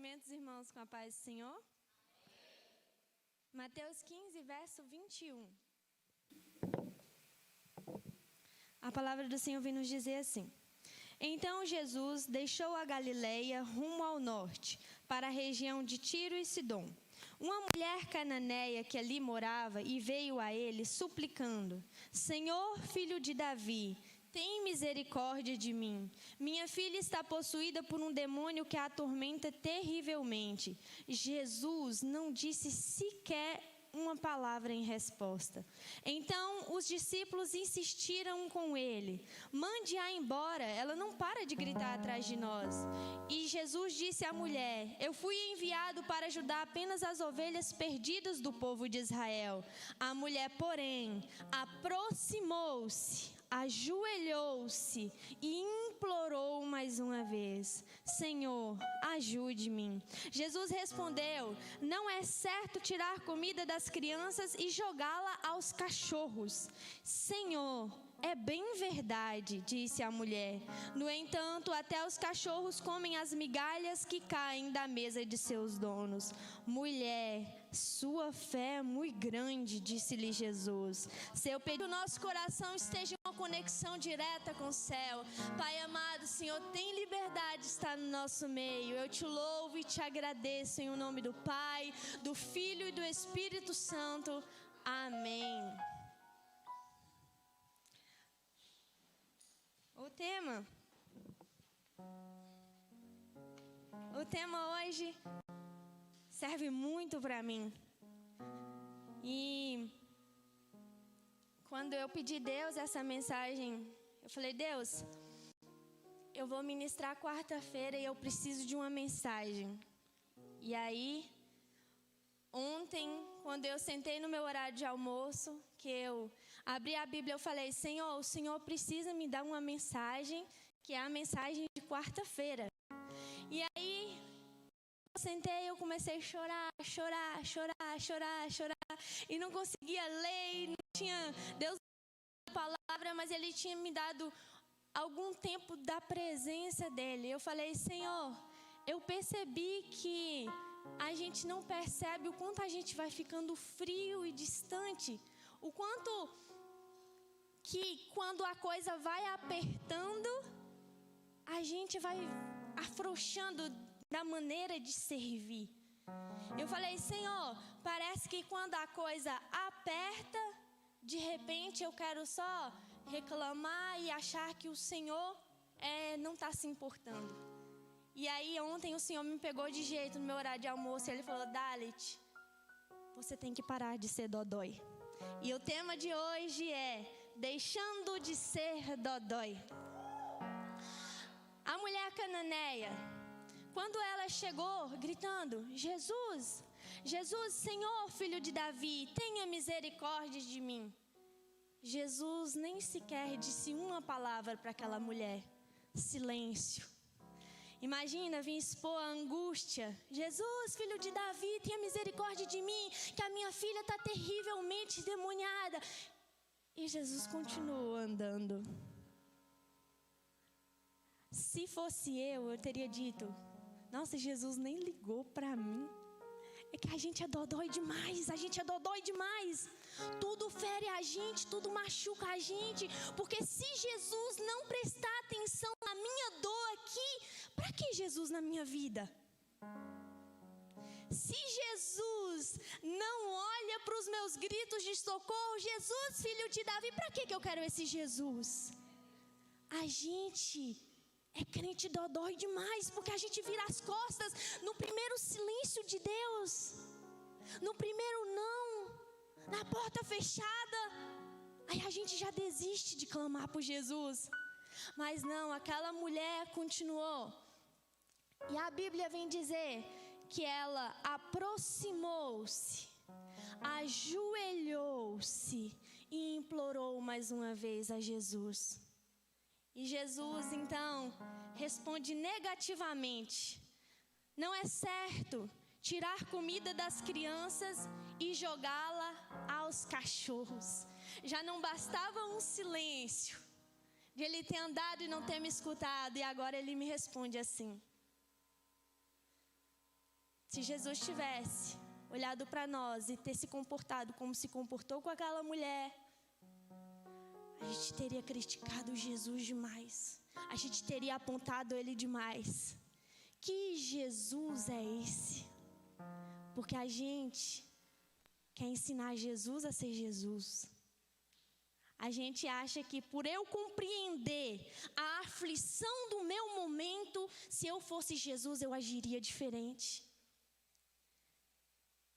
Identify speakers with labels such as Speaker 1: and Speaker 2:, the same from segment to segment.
Speaker 1: Cumprimentos, irmãos, com a paz do Senhor. Mateus 15, verso 21. A palavra do Senhor vem nos dizer assim: Então Jesus deixou a Galileia rumo ao norte, para a região de Tiro e Sidom. Uma mulher cananeia que ali morava e veio a ele suplicando: Senhor, filho de Davi, tem misericórdia de mim. Minha filha está possuída por um demônio que a atormenta terrivelmente. Jesus não disse sequer uma palavra em resposta. Então os discípulos insistiram com ele: mande-a embora, ela não para de gritar atrás de nós. E Jesus disse à mulher: eu fui enviado para ajudar apenas as ovelhas perdidas do povo de Israel. A mulher, porém, aproximou-se, ajoelhou-se e implorou mais uma vez: Senhor, ajude-me. Jesus respondeu: não é certo tirar comida das crianças e jogá-la aos cachorros. Senhor, é bem verdade, disse a mulher. No entanto, até os cachorros comem as migalhas que caem da mesa de seus donos. Mulher, sua fé é muito grande, disse-lhe Jesus. Seu pedido, nosso coração esteja em uma conexão direta com o céu. Pai amado, Senhor, tem liberdade de estar no nosso meio. Eu te louvo e te agradeço em nome do Pai, do Filho e do Espírito Santo. Amém. O tema hoje serve muito para mim. E quando eu pedi a Deus essa mensagem, eu falei: Deus, eu vou ministrar quarta-feira e eu preciso de uma mensagem. E aí, ontem, quando eu sentei no meu horário de almoço, que eu abri a Bíblia, eu falei: Senhor, o Senhor precisa me dar uma mensagem, que é a mensagem de quarta-feira. E aí, eu sentei, eu comecei a chorar, e não conseguia ler, e não tinha, Deus me deu a palavra, mas Ele tinha me dado algum tempo da presença dEle. Eu falei: Senhor, eu percebi que a gente não percebe o quanto a gente vai ficando frio e distante, o quanto que quando a coisa vai apertando, a gente vai afrouxando da maneira de servir. Eu falei: Senhor, parece que quando a coisa aperta, de repente eu quero só reclamar e achar que o Senhor não está se importando. E aí ontem o Senhor me pegou de jeito no meu horário de almoço e Ele falou: Dalit, você tem que parar de ser dodói. E o tema de hoje é deixando de ser dodói. A mulher cananeia, quando ela chegou gritando: Jesus, Jesus, Senhor, filho de Davi, tenha misericórdia de mim. Jesus nem sequer disse uma palavra para aquela mulher. Silêncio. Imagina vir expor a angústia: Jesus, filho de Davi, tenha misericórdia de mim, que a minha filha está terrivelmente endemoniada. E Jesus continuou andando. Se fosse eu teria dito: nossa, Jesus nem ligou para mim. É que a gente é dodói demais, Tudo fere a gente, tudo machuca a gente. Porque se Jesus não prestar atenção na minha dor aqui, para que Jesus na minha vida? Se Jesus não olha para os meus gritos de socorro: Jesus, filho de Davi, para que eu quero esse Jesus? A gente é crente dodói demais, porque a gente vira as costas no primeiro silêncio de Deus, no primeiro não, na porta fechada. Aí a gente já desiste de clamar por Jesus. Mas não, aquela mulher continuou. E a Bíblia vem dizer que ela aproximou-se, ajoelhou-se e implorou mais uma vez a Jesus. E Jesus então responde negativamente: não é certo tirar comida das crianças e jogá-la aos cachorros. Já não bastava um silêncio de Ele ter andado e não ter me escutado, e agora Ele me responde assim: Se Jesus tivesse olhado para nós e ter se comportado como se comportou com aquela mulher, a gente teria criticado Jesus demais. A gente teria apontado ele demais. Que Jesus é esse? Porque a gente quer ensinar Jesus a ser Jesus. A gente acha que por eu compreender a aflição do meu momento, se eu fosse Jesus, eu agiria diferente.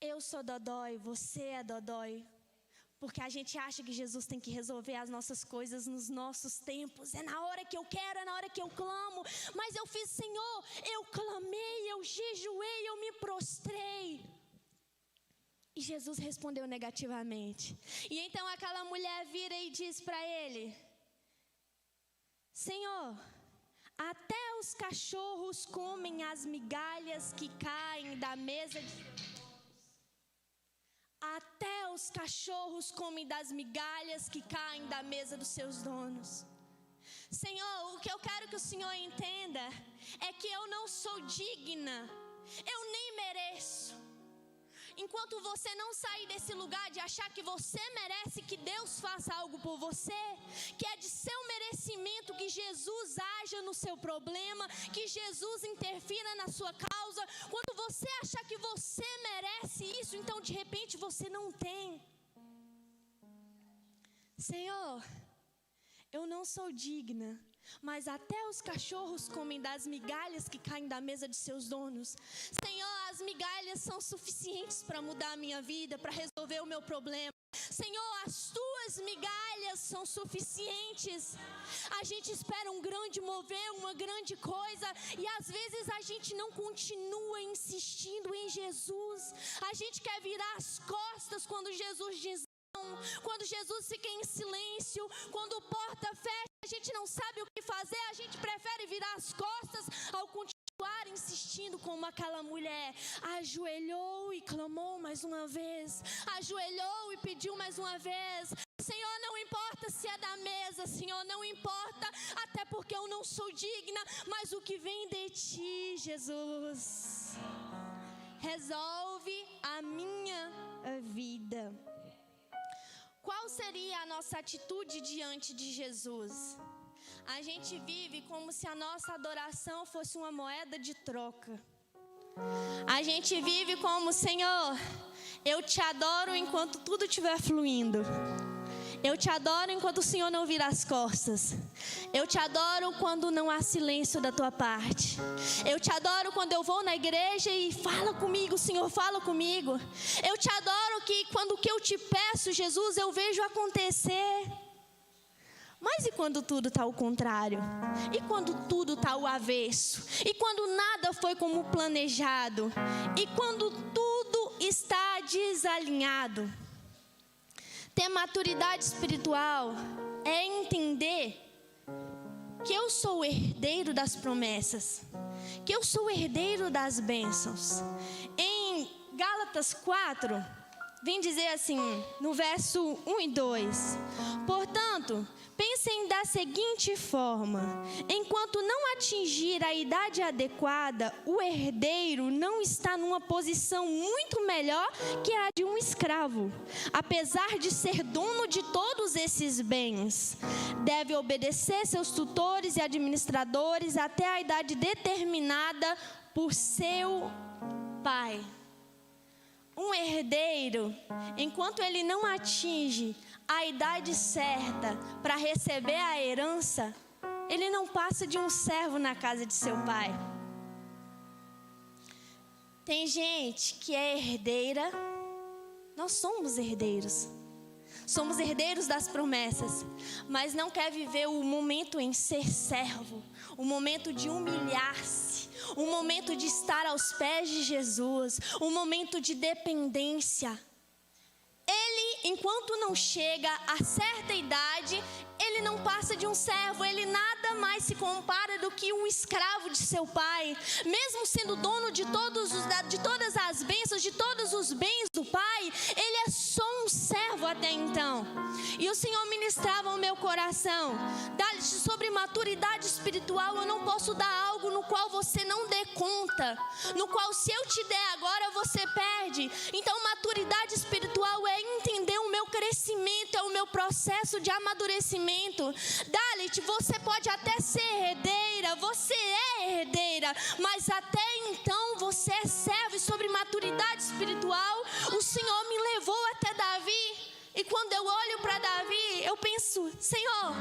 Speaker 1: Eu sou dodói, você é dodói. Porque a gente acha que Jesus tem que resolver as nossas coisas nos nossos tempos. É na hora que eu quero, é na hora que eu clamo. Mas eu fiz, Senhor, eu clamei, eu jejuei, eu me prostrei. E Jesus respondeu negativamente. E então aquela mulher vira e diz para ele: Senhor, até os cachorros comem as migalhas que caem da mesa de... Até os cachorros comem das migalhas que caem da mesa dos seus donos. Senhor, o que eu quero que o Senhor entenda é que eu não sou digna, eu nem mereço. Enquanto você não sair desse lugar de achar que você merece que Deus faça algo por você, que é de seu merecimento que Jesus haja no seu problema, que Jesus interfira na sua causa, quando você achar que você merece isso, então de repente você não tem. Senhor, eu não sou digna, mas até os cachorros comem das migalhas que caem da mesa de seus donos. Senhor, as migalhas são suficientes para mudar a minha vida, para resolver o meu problema. Senhor, as tuas migalhas são suficientes. A gente espera um grande mover, uma grande coisa, e às vezes a gente não continua insistindo em Jesus. A gente quer virar as costas quando Jesus diz não, quando Jesus fica em silêncio, quando a porta fecha, a gente não sabe o que fazer, a gente prefere virar as costas ao continuar insistindo como aquela mulher. Ajoelhou e clamou mais uma vez, ajoelhou e pediu mais uma vez. Senhor, não importa se é da mesa, Senhor, não importa, até porque eu não sou digna, mas o que vem de ti, Jesus, resolve a minha vida. Qual seria a nossa atitude diante de Jesus? A gente vive como se a nossa adoração fosse uma moeda de troca. A gente vive como, Senhor, eu te adoro enquanto tudo estiver fluindo. Eu te adoro enquanto o Senhor não vira as costas. Eu te adoro quando não há silêncio da tua parte. Eu te adoro quando eu vou na igreja e fala comigo, Senhor, fala comigo. Eu te adoro que quando o que eu te peço, Jesus, eu vejo acontecer. Mas e quando tudo está ao contrário? E quando tudo está ao avesso? E quando nada foi como planejado? E quando tudo está desalinhado? Ter maturidade espiritual é entender que eu sou o herdeiro das promessas, que eu sou o herdeiro das bênçãos. Em Gálatas 4, vem dizer assim, no verso 1 e 2: portanto, pensem da seguinte forma: enquanto não atingir a idade adequada, o herdeiro não está numa posição muito melhor que a de um escravo, apesar de ser dono de todos esses bens. Deve obedecer seus tutores e administradores até a idade determinada por seu pai. Um herdeiro, enquanto ele não atinge a idade certa para receber a herança, ele não passa de um servo na casa de seu pai. Tem gente que é herdeira, nós somos herdeiros das promessas, mas não quer viver o momento em ser servo, o momento de humilhar-se, o momento de estar aos pés de Jesus, o momento de dependência. Ele, enquanto não chega a certa idade, ele não passa de um servo, ele nada mais se compara do que um escravo de seu pai. Mesmo sendo dono de todas as bênçãos, de todos os bens do pai, ele é só um servo até então. E o Senhor ministrava o meu coração sobre maturidade espiritual. Eu não posso dar algo no qual você não dê conta, no qual se eu te der agora você perde. Então maturidade espiritual é entender o meu crescimento, é o meu processo de amadurecimento. Dalit, você pode até ser herdeira, você é herdeira, mas até então você é servo. E sobre maturidade espiritual, o Senhor me levou até Davi. E quando eu olho para Davi, eu penso, Senhor,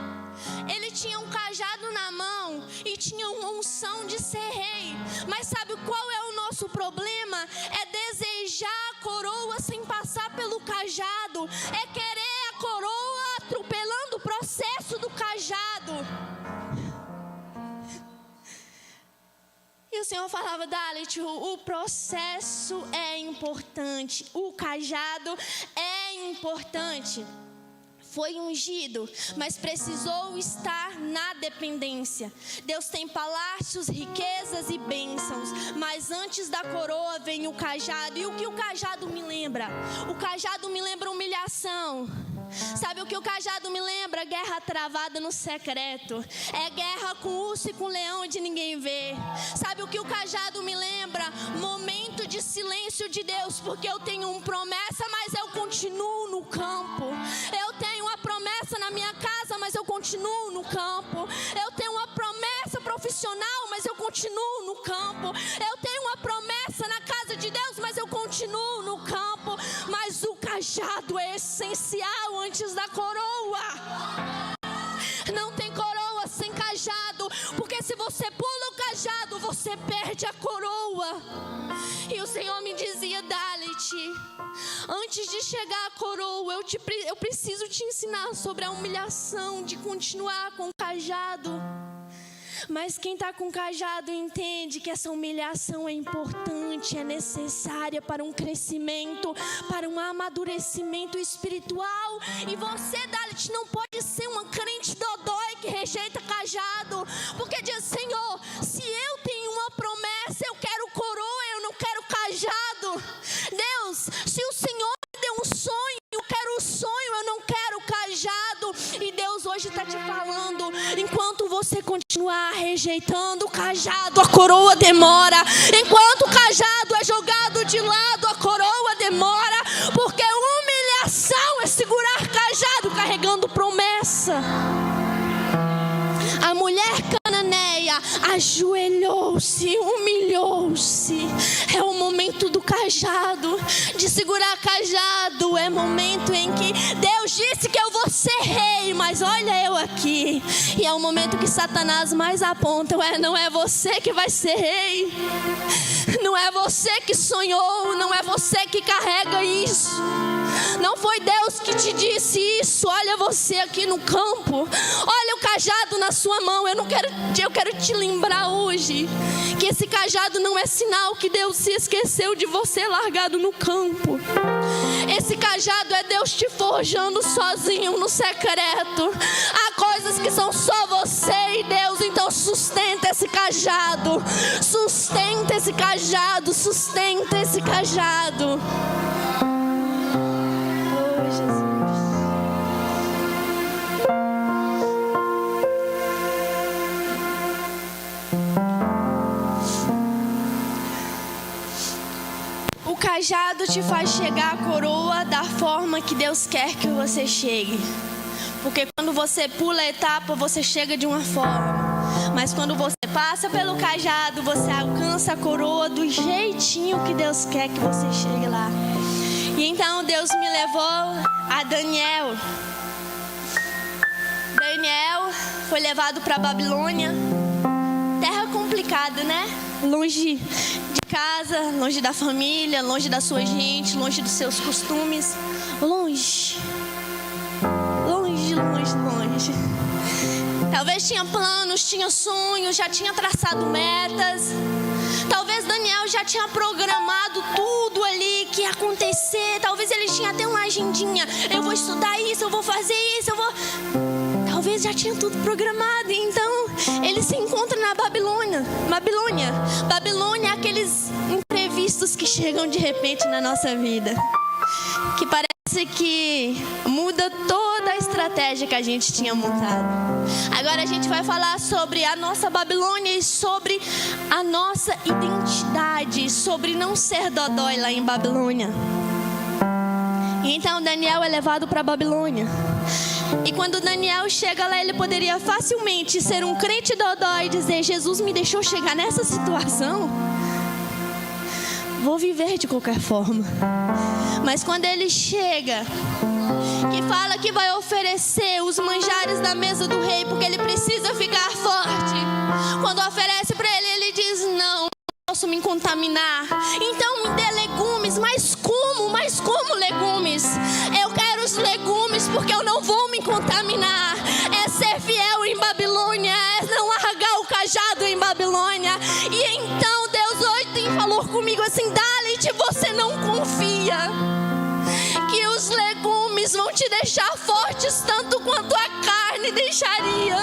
Speaker 1: ele tinha um cajado na mão e tinha uma unção de ser rei. Mas sabe qual é o nosso problema? É desejar a coroa sem passar pelo cajado. É querer a coroa atropelando o processo do cajado. E o Senhor falava, Dalit, o processo é importante, o cajado é importante. Foi ungido, mas precisou estar na dependência. Deus tem palácios, riquezas e bênçãos, mas antes da coroa vem o cajado. E o que o cajado me lembra? O cajado me lembra humilhação. Sabe o que o cajado me lembra? Guerra travada no secreto. É guerra com urso e com leão onde ninguém vê. Sabe o que o cajado me lembra? Momento de silêncio de Deus, porque eu tenho uma promessa, mas eu continuo no campo. Eu tenho uma promessa na minha casa, mas eu continuo no campo. Eu tenho uma promessa profissional, mas eu continuo no campo. Eu tenho uma promessa na casa de Deus, mas eu continuo no campo. Mas o cajado é essencial antes da coroa. Não tem coroa sem cajado, porque se você pula o cajado, você perde a coroa. E o Senhor me dizia, Dalit, antes de chegar a coroa, eu preciso te ensinar sobre a humilhação de continuar com o cajado. Mas quem está com cajado entende que essa humilhação é importante, é necessária para um crescimento, para um amadurecimento espiritual. E você, Dalit, não pode ser uma crente dodói que rejeita cajado, porque diz, Senhor, se eu tenho uma promessa, eu quero coroa, eu não quero cajado. Deus, se o Senhor me deu um sonho, eu quero o sonho, eu não quero cajado. E Deus hoje está te falando, enquanto você continuar rejeitando o cajado, a coroa demora. Enquanto o cajado é jogado de lado, a coroa demora, porque humilhação é segurar cajado carregando promessa. A mulher cananeia ajoelhou-se, humilhou-se. É o momento do cajado, de segurar cajado. É momento em que Deus disse que eu vou ser rei, mas olha eu aqui. E é o momento que Satanás mais aponta, não é você que vai ser rei. Não é você que sonhou, não é você que carrega isso. Não foi Deus que te disse isso. Olha você aqui no campo. Olha o cajado na sua mão. Eu quero te lembrar hoje que esse cajado não é sinal que Deus se esqueceu de você largado no campo. Esse cajado é Deus te forjando sozinho no secreto. Há coisas que são só você e Deus. Então sustenta esse cajado. Sustenta esse cajado. Sustenta esse cajado. O cajado te faz chegar à coroa da forma que Deus quer que você chegue. Porque quando você pula a etapa, você chega de uma forma. Mas quando você passa pelo cajado, você alcança a coroa do jeitinho que Deus quer que você chegue lá. E então Deus me levou a Daniel. Daniel foi levado para a Babilônia. Terra complicada, né? Longe de casa, longe da família, longe da sua gente, longe dos seus costumes. Longe. Longe, longe, longe. Talvez tinha planos, tinha sonhos, já tinha traçado metas. Talvez Daniel já tinha programado tudo ali que ia acontecer. Talvez ele tinha até uma agendinha. Eu vou estudar isso, eu vou fazer isso, eu vou... Talvez já tinha tudo programado. Então ele se encontra na Babilônia. Babilônia é aqueles imprevistos que chegam de repente na nossa vida, que parece que muda toda a estratégia que a gente tinha montado. Agora a gente vai falar sobre a nossa Babilônia e sobre a nossa identidade, sobre não ser dodói lá em Babilônia. E então Daniel é levado para a Babilônia. E quando Daniel chega lá, ele poderia facilmente ser um crente dodói e dizer: Jesus me deixou chegar nessa situação, vou viver de qualquer forma. Mas quando ele chega, que fala que vai oferecer os manjares da mesa do rei, porque ele precisa ficar forte. Quando oferece para ele, ele diz: não posso me contaminar, então me dê legumes. Mas como legumes? Eu quero os legumes porque eu não vou me contaminar. É ser fiel em Babilônia, é não largar o cajado em Babilônia. E então Deus hoje falou comigo assim: Dalit, você não confia que os legumes vão te deixar fortes tanto quanto a carne deixaria.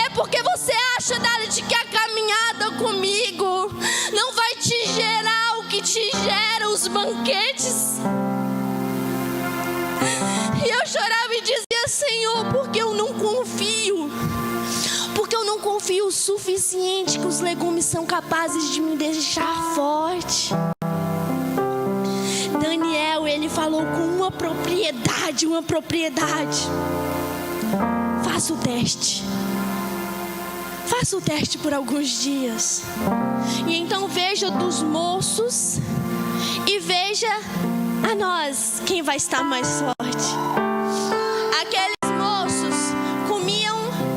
Speaker 1: É porque você acha, Dalit, que a caminhada comigo não vai te gerar o que te gera os banquetes. E eu chorava e dizia: Senhor, porque eu não confio. Porque eu não confio o suficiente que os legumes são capazes de me deixar forte. Daniel, ele falou com uma propriedade. Faça o teste. Faça o teste por alguns dias. E então veja dos moços e veja a nós quem vai estar mais forte. Aqueles moços comiam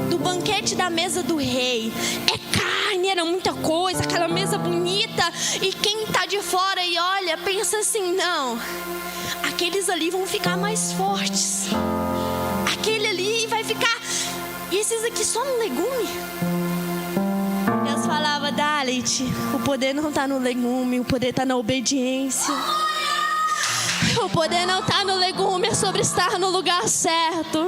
Speaker 1: do banquete da mesa do rei. É carne, era muita coisa, aquela mesa bonita. E quem está de fora e olha, pensa assim: não, aqueles ali vão ficar mais fortes. Aquele ali vai ficar... E esses aqui só no legume? Deus falava: Dalit, o poder não está no legume, o poder está na obediência. O poder não está no legume, é sobre estar no lugar certo.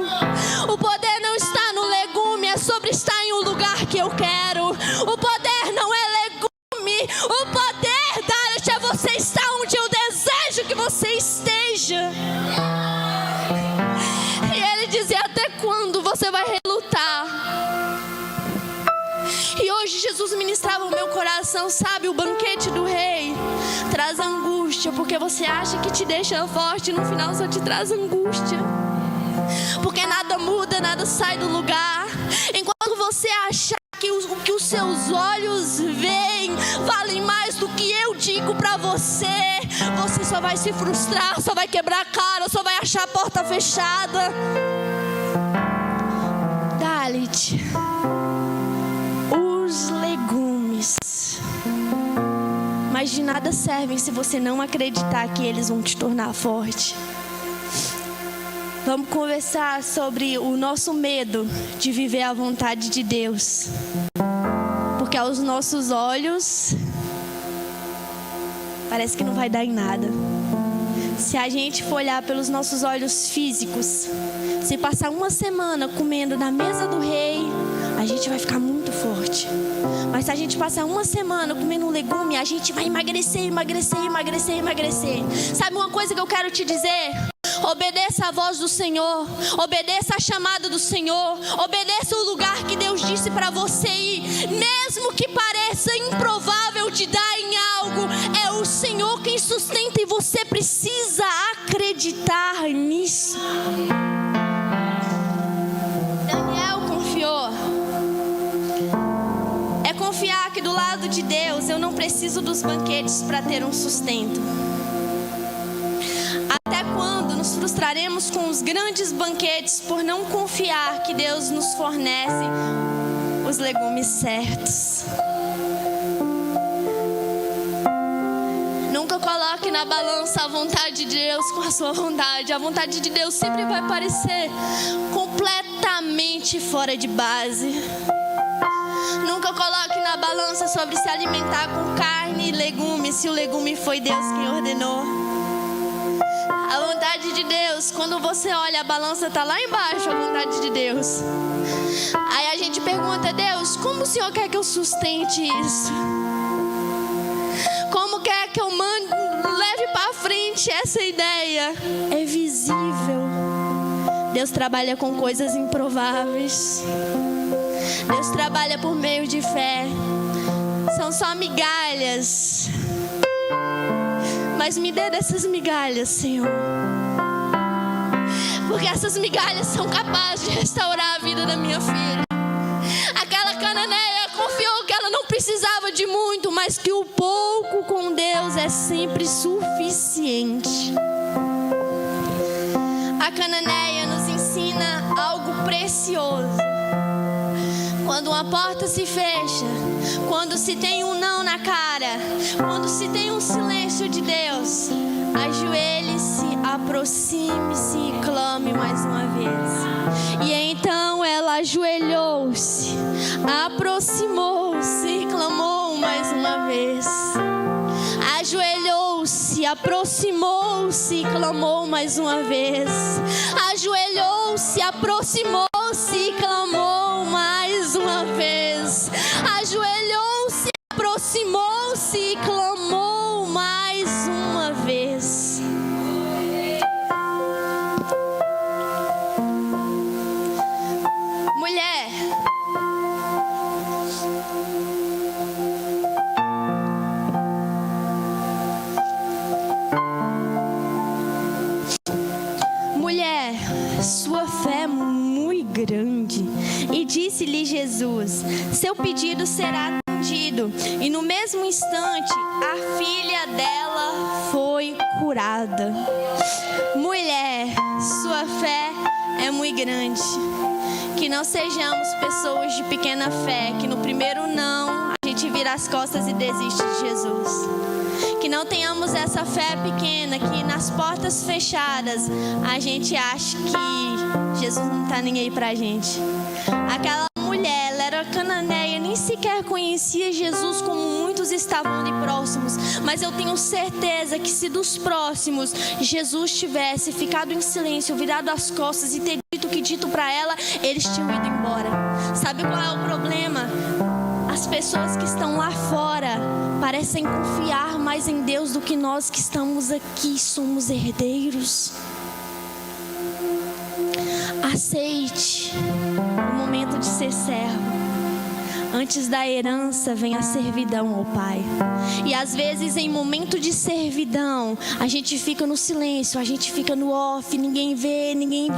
Speaker 1: O poder não está no legume, é sobre estar em um lugar que eu quero. O poder não é legume, o poder, Dalit, é você estar onde eu desejo que você esteja. E ele dizia: até quando você vai relutar? E hoje Jesus ministrava o meu coração, sabe, o banquete do rei traz angústia, porque você acha que te deixa forte, no final só te traz angústia. Porque nada muda, nada sai do lugar. Enquanto você achar que o que os seus olhos veem valem mais do que eu digo pra você, você só vai se frustrar, só vai quebrar a cara, só vai achar a porta fechada. Dalit, os legumes, mas de nada servem se você não acreditar que eles vão te tornar forte. Vamos conversar sobre o nosso medo de viver a vontade de Deus. Porque aos nossos olhos parece que não vai dar em nada. Se a gente for olhar pelos nossos olhos físicos, se passar uma semana comendo na mesa do rei, a gente vai ficar muito forte. Mas se a gente passar uma semana comendo um legume, a gente vai emagrecer. Sabe uma coisa que eu quero te dizer? Obedeça a voz do Senhor, obedeça a chamada do Senhor, obedeça o lugar que Deus disse para você ir. Mesmo que pareça improvável de dar em algo, é o Senhor quem sustenta e você precisa acreditar nisso. Daniel confiou. É confiar que do lado de Deus eu não preciso dos banquetes para ter um sustento. Até quando nos frustraremos com os grandes banquetes por não confiar que Deus nos fornece os legumes certos? Nunca coloque na balança a vontade de Deus com a sua vontade. A vontade de Deus sempre vai parecer completamente fora de base. Nunca coloque na balança sobre se alimentar com carne e legumes, se o legume foi Deus quem ordenou. A vontade de Deus, quando você olha, a balança está lá embaixo, a vontade de Deus. Aí a gente pergunta: Deus, como o Senhor quer que eu sustente isso? Como quer que eu leve para frente somente essa ideia é visível. Deus trabalha com coisas improváveis. Deus trabalha por meio de fé. São só migalhas. Mas me dê dessas migalhas, Senhor. Porque essas migalhas são capazes de restaurar a vida da minha filha. Aquela cananeia confiou que ela não precisava de muito, mas que o pouco com Deus é sempre suficiente. A cananeia nos ensina algo precioso. Quando uma porta se fecha, quando se tem um não na cara, quando se tem um silêncio de Deus, ajoelhe-se, aproxime-se e clame mais uma vez. E então ela ajoelhou-se, aproximou-se e clamou mais uma vez. Ajoelhou-se, aproximou-se e clamou mais uma vez. Ajoelhou-se, aproximou-se e clamou mais uma vez. Ajoelhou-se, aproximou-se e clamou mais uma vez. Mulher, sua fé é muito grande. E disse-lhe Jesus: seu pedido será atendido. E no mesmo instante, a filha dela foi curada. Mulher, sua fé é muito grande. Que não sejamos pessoas de pequena fé, que no primeiro não, a gente vira as costas e desiste de Jesus. Que não tenhamos essa fé pequena, que nas portas fechadas a gente acha que Jesus não está nem aí pra gente. Aquela mulher, ela era cananeia, nem sequer conhecia Jesus como muitos estavam ali próximos. Mas eu tenho certeza que se dos próximos Jesus tivesse ficado em silêncio, virado as costas e ter dito o que dito para ela, eles tinham ido embora. Sabe qual é o problema? As pessoas que estão lá fora parecem confiar mais em Deus do que nós que estamos aqui, somos herdeiros. Aceite o momento de ser servo. Antes da herança vem a servidão ao Pai. E às vezes em momento de servidão a gente fica no silêncio, a gente fica no off, ninguém vê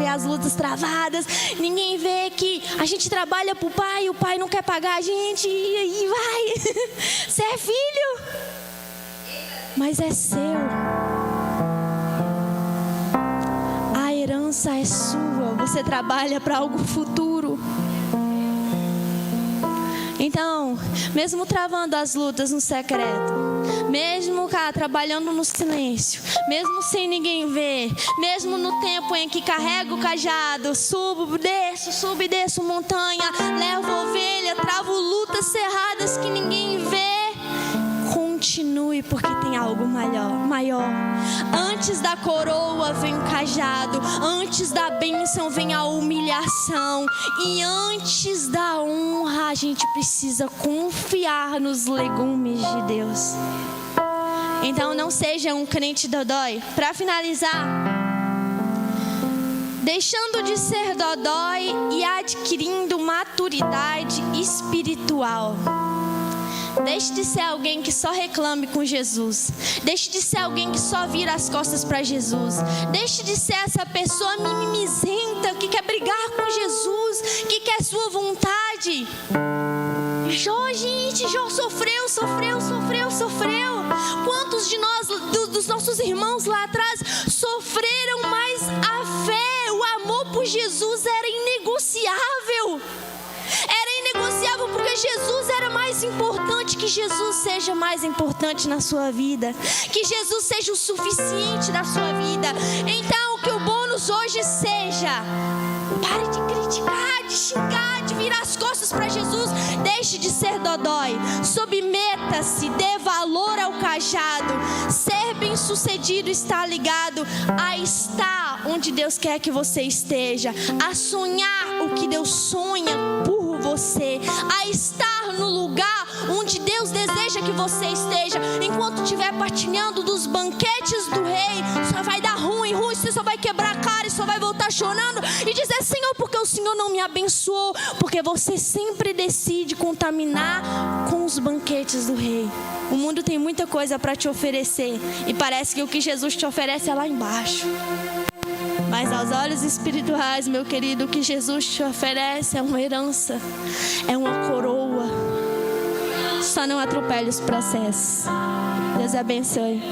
Speaker 1: as lutas travadas, ninguém vê que a gente trabalha pro Pai, o Pai não quer pagar a gente, e aí vai. Você é filho, mas é seu. A herança é sua, você trabalha para algo futuro. Então, mesmo travando as lutas no secreto, mesmo trabalhando no silêncio, mesmo sem ninguém ver, mesmo no tempo em que carrego o cajado, subo e desço montanha, levo ovelha, travo lutas cerradas que ninguém vê, continue, porque tem algo maior. Antes da coroa vem o cajado, antes da bênção vem a humilhação, e antes da honra a gente precisa confiar nos legumes de Deus. Então não seja um crente dodói. Para finalizar, deixando de ser dodói e adquirindo maturidade espiritual. Deixe de ser alguém que só reclame com Jesus. Deixe de ser alguém que só vira as costas para Jesus. Deixe de ser essa pessoa mimizenta que quer brigar com Jesus, que quer sua vontade. Jó sofreu. Quantos de nós, dos nossos irmãos lá atrás, sofreram, mas a fé, o amor por Jesus era inegociável. Porque Jesus era mais importante. Que Jesus seja mais importante na sua vida. Que Jesus seja o suficiente na sua vida. Então que o bônus hoje seja: pare de criticar, de xingar, de virar as costas para Jesus. Deixe de ser dodói. Submeta-se, dê valor ao cajado. Ser bem-sucedido está ligado a estar onde Deus quer que você esteja, a sonhar o que Deus sonha por você, a estar no lugar onde Deus deseja igreja que você esteja, enquanto estiver partilhando dos banquetes do rei, só vai dar ruim, você só vai quebrar a cara e só vai voltar chorando e dizer: Senhor, porque o Senhor não me abençoou? Porque você sempre decide contaminar com os banquetes do rei. O mundo tem muita coisa para te oferecer e parece que o que Jesus te oferece é lá embaixo. Mas aos olhos espirituais, meu querido, o que Jesus te oferece é uma herança, é uma coroa. Só não atropele os processos. Deus abençoe.